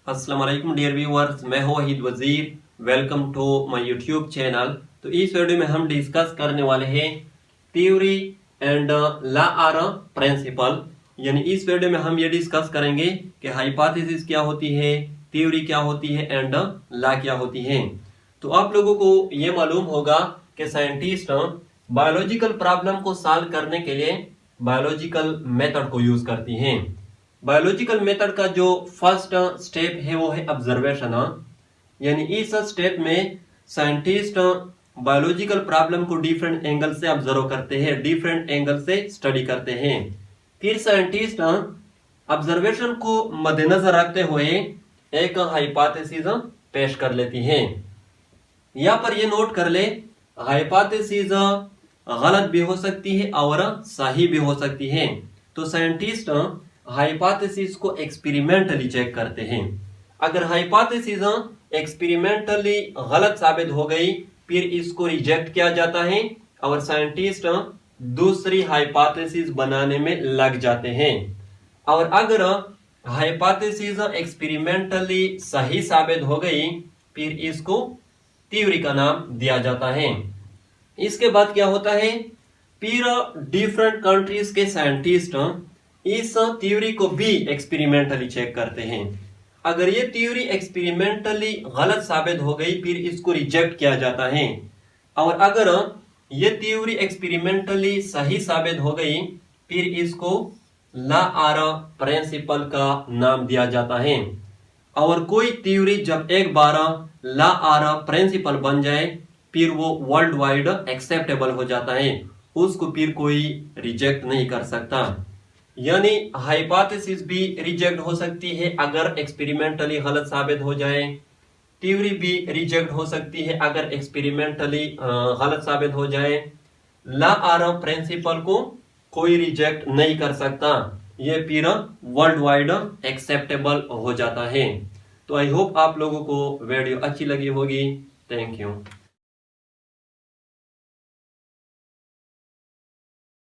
अस्सलाम वालेकुम dear viewers, मैं हूं Waheed Wazir. Welcome to my YouTube channel. तो इस वीडियो में हम डिस्कस करने वाले हैं थ्योरी एंड लॉ और प्रिंसिपल। यानी इस वीडियो में हम ये डिस्कस करेंगे कि हाइपोथेसिस क्या होती है, थ्योरी क्या होती है एंड लॉ क्या होती है। तो आप लोगों को ये मालूम होगा कि साइंटिस्ट बायोलॉजिकल प्रॉब्लम को सॉल्व करने के लिए बायोलॉजिकल मेथड को यूज करती हैं। बायोलॉजिकल मेथड का जो फर्स्ट स्टेप है वो है ऑब्जर्वेशन। यानी इस स्टेप में साइंटिस्ट बायोलॉजिकल प्रॉब्लम को डिफरेंट एंगल से ऑब्जर्व करते हैं, डिफरेंट एंगल से स्टडी करते हैं। फिर साइंटिस्ट ऑब्जर्वेशन को मद्देनजर रखते हुए एक हाइपोथेसिस पेश कर लेती हैं। यहाँ पर ये नोट कर ले, हाइपोथेसिस गलत भी हो सकती है और सही भी हो सकती है। तो साइंटिस्ट हाइपोथेसिस को एक्सपेरिमेंटली चेक करते हैं। अगर हाइपोथेसिस एक्सपेरिमेंटली गलत साबित हो गई फिर इसको रिजेक्ट किया जाता है और साइंटिस्ट दूसरी हाइपोथेसिस बनाने में लग जाते हैं। और अगर हाइपोथेसिस एक्सपेरिमेंटली सही साबित हो गई फिर इसको थ्योरी का नाम दिया जाता है। इसके बाद क्या होता है, फिर डिफरेंट कंट्रीज के साइंटिस्ट इस थ्योरी को भी एक्सपेरिमेंटली चेक करते हैं। अगर ये थ्योरी एक्सपेरिमेंटली गलत साबित हो गई फिर इसको रिजेक्ट किया जाता है। और अगर ये थ्योरी एक्सपेरिमेंटली सही साबित हो गई फिर इसको लॉ और प्रिंसिपल का नाम दिया जाता है। और कोई थ्योरी जब एक बार लॉ और प्रिंसिपल बन जाए फिर वो वर्ल्ड वाइड एक्सेप्टेबल हो जाता है, उसको फिर कोई रिजेक्ट नहीं कर सकता। यानी हाइपोथेसिस भी रिजेक्ट हो सकती है अगर एक्सपेरिमेंटली गलत साबित हो जाए, थ्योरी भी रिजेक्ट हो सकती है अगर एक्सपेरिमेंटली गलत साबित हो जाए। लॉ और प्रिंसिपल को कोई रिजेक्ट नहीं कर सकता, ये फिर वर्ल्ड वाइड एक्सेप्टेबल हो जाता है। तो आई होप आप लोगों को वीडियो अच्छी लगी होगी। Thank you.